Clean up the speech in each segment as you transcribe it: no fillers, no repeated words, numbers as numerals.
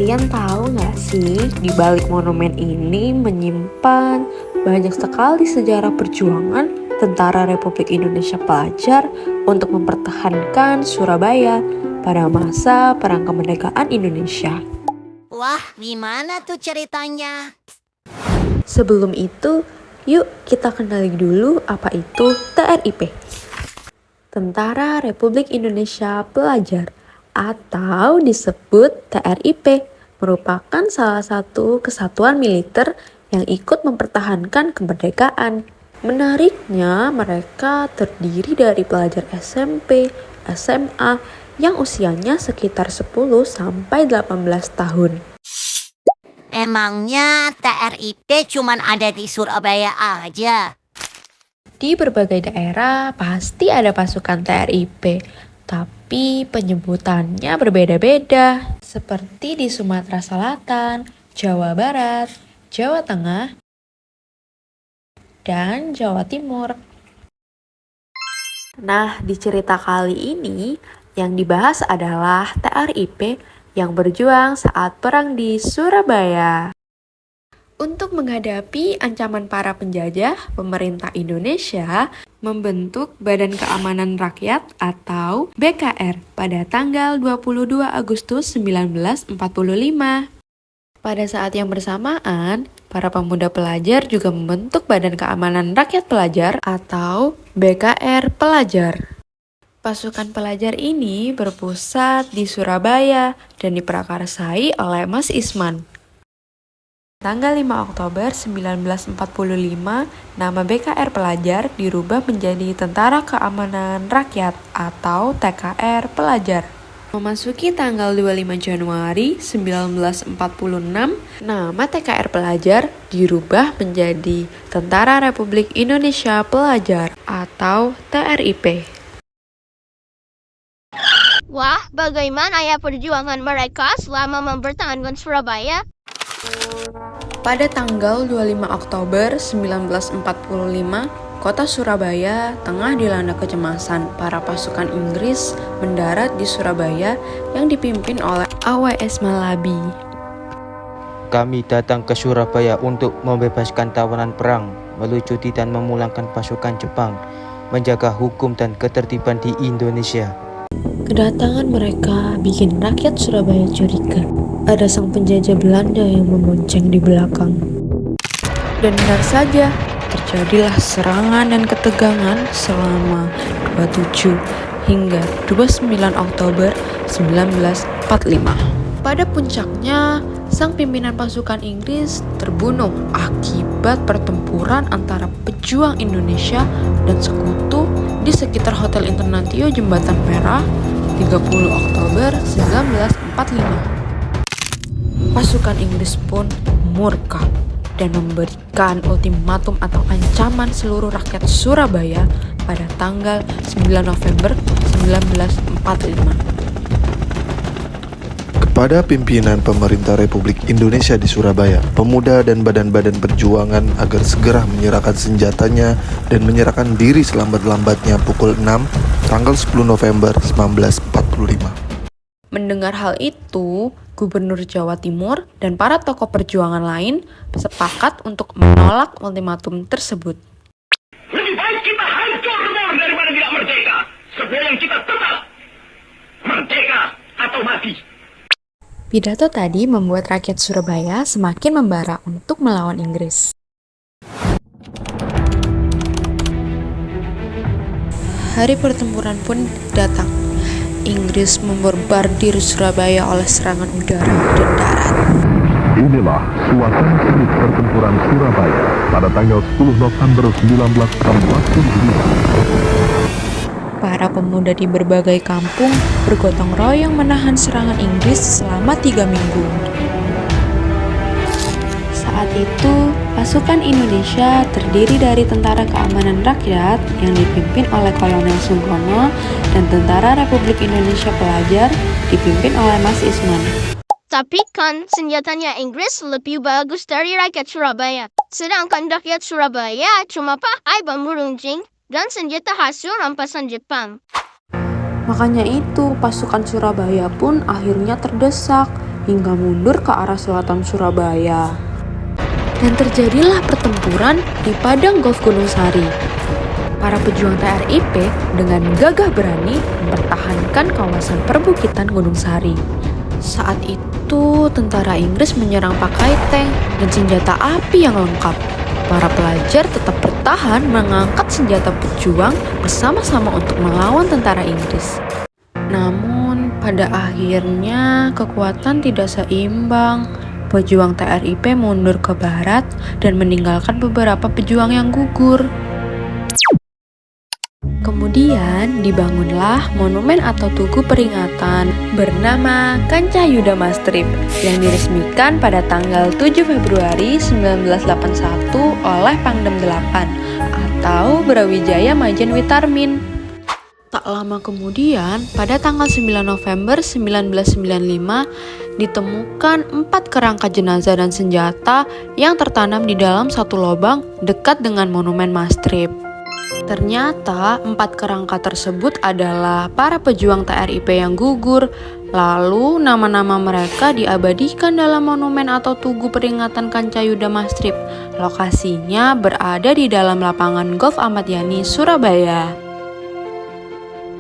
Kalian tahu nggak sih, di balik monumen ini menyimpan banyak sekali sejarah perjuangan Tentara Republik Indonesia Pelajar untuk mempertahankan Surabaya pada masa Perang Kemerdekaan Indonesia. Wah, gimana tuh ceritanya? Sebelum itu, yuk kita kenali dulu apa itu TRIP. Tentara Republik Indonesia Pelajar atau disebut TRIP merupakan salah satu kesatuan militer yang ikut mempertahankan kemerdekaan. Menariknya, mereka terdiri dari pelajar SMP, SMA yang usianya sekitar 10 sampai 18 tahun. Emangnya TRIP cuman ada di Surabaya aja? Di berbagai daerah pasti ada pasukan TRIP, tapi penyebutannya berbeda-beda. Seperti di Sumatera Selatan, Jawa Barat, Jawa Tengah, dan Jawa Timur. Nah, di cerita kali ini yang dibahas adalah TRIP yang berjuang saat perang di Surabaya. Untuk menghadapi ancaman para penjajah, pemerintah Indonesia membentuk Badan Keamanan Rakyat atau BKR pada tanggal 22 Agustus 1945. Pada saat yang bersamaan, para pemuda pelajar juga membentuk Badan Keamanan Rakyat Pelajar atau BKR Pelajar. Pasukan pelajar ini berpusat di Surabaya dan diprakarsai oleh Mas Isman. Tanggal 5 Oktober 1945, nama BKR Pelajar dirubah menjadi Tentara Keamanan Rakyat atau TKR Pelajar. Memasuki tanggal 25 Januari 1946, nama TKR Pelajar dirubah menjadi Tentara Republik Indonesia Pelajar atau TRIP. Wah, bagaimana ya perjuangan mereka selama mempertahankan Surabaya? Pada tanggal 25 Oktober 1945, kota Surabaya tengah dilanda kecemasan. Para pasukan Inggris mendarat di Surabaya yang dipimpin oleh AWS Malabi. Kami datang ke Surabaya untuk membebaskan tawanan perang, melucuti dan memulangkan pasukan Jepang, menjaga hukum dan ketertiban di Indonesia. Kedatangan mereka bikin rakyat Surabaya curiga. Ada sang penjajah Belanda yang membonceng di belakang. Dan benar saja, terjadilah serangan dan ketegangan selama 27 hingga 29 Oktober 1945. Pada puncaknya, sang pimpinan pasukan Inggris terbunuh akibat pertempuran antara pejuang Indonesia dan sekutu di sekitar Hotel Internatio Jembatan Merah 30 Oktober 1945. Pasukan Inggris pun murka dan memberikan ultimatum atau ancaman seluruh rakyat Surabaya pada tanggal 9 November 1945. Kepada pimpinan pemerintah Republik Indonesia di Surabaya, pemuda dan badan-badan perjuangan agar segera menyerahkan senjatanya dan menyerahkan diri selambat-lambatnya pukul 6 tanggal 10 November 1945. Mendengar hal itu, Gubernur Jawa Timur dan para tokoh perjuangan lain sepakat untuk menolak ultimatum tersebut. Lebih baik kita hancur daripada tidak merdeka. Sebelum kita tetap merdeka atau mati. Pidato tadi membuat rakyat Surabaya semakin membara untuk melawan Inggris. Hari pertempuran pun datang. Inggris memborbardir Surabaya oleh serangan udara dan darat. Inilah suasana sengit pertempuran Surabaya pada tanggal 10 November 1945. Para pemuda di berbagai kampung bergotong royong menahan serangan Inggris selama 3 minggu. Saat itu, pasukan Indonesia terdiri dari Tentara Keamanan Rakyat yang dipimpin oleh Kolonel Sungkono dan Tentara Republik Indonesia Pelajar dipimpin oleh Mas Isman. Tapi kan senjatanya Inggris lebih bagus dari rakyat Surabaya. Sedangkan rakyat Surabaya cuma pakai bambu runcing dan senjata hasil rampasan Jepang. Makanya itu pasukan Surabaya pun akhirnya terdesak hingga mundur ke arah selatan Surabaya. Dan terjadilah pertempuran di padang golf Gunung Sari. Para pejuang TRIP dengan gagah berani mempertahankan kawasan perbukitan Gunung Sari. Saat itu, tentara Inggris menyerang pakai tank dan senjata api yang lengkap. Para pelajar tetap bertahan mengangkat senjata pejuang bersama-sama untuk melawan tentara Inggris. Namun, pada akhirnya kekuatan tidak seimbang. Pejuang TRIP mundur ke barat dan meninggalkan beberapa pejuang yang gugur. Kemudian dibangunlah monumen atau tugu peringatan bernama Kancah Yuda Mastrip yang diresmikan pada tanggal 7 Februari 1981 oleh Pangdam 8 atau Brawijaya Majen Witarmin. Tak lama kemudian, pada tanggal 9 November 1995, ditemukan 4 kerangka jenazah dan senjata yang tertanam di dalam satu lubang dekat dengan monumen Mastrip. Ternyata 4 kerangka tersebut adalah para pejuang TRIP yang gugur. Lalu nama-nama mereka diabadikan dalam monumen atau tugu peringatan Kancah Yuda Mastrip. Lokasinya berada di dalam lapangan golf Ahmad Yani, Surabaya.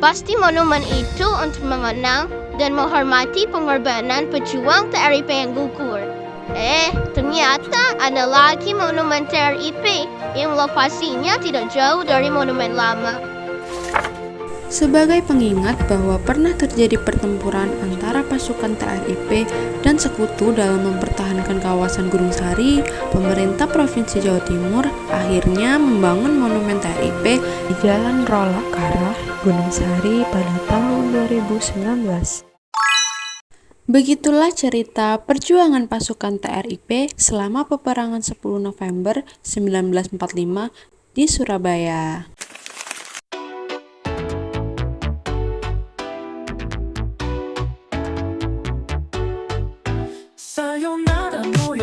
Pasti monumen itu untuk mengenang dan menghormati pengorbanan pejuang TRIP yang gugur. Ternyata ada lagi monumen TRIP yang lokasinya tidak jauh dari monumen lama. Sebagai pengingat bahwa pernah terjadi pertempuran antara pasukan TRIP dan sekutu dalam mempertahankan kawasan Gunung Sari, pemerintah Provinsi Jawa Timur akhirnya membangun monumen TRIP di Jalan Rolak Karah, Gunung Sari pada tahun 2019. Begitulah cerita perjuangan pasukan TRIP selama peperangan 10 November 1945 di Surabaya. Sayonara no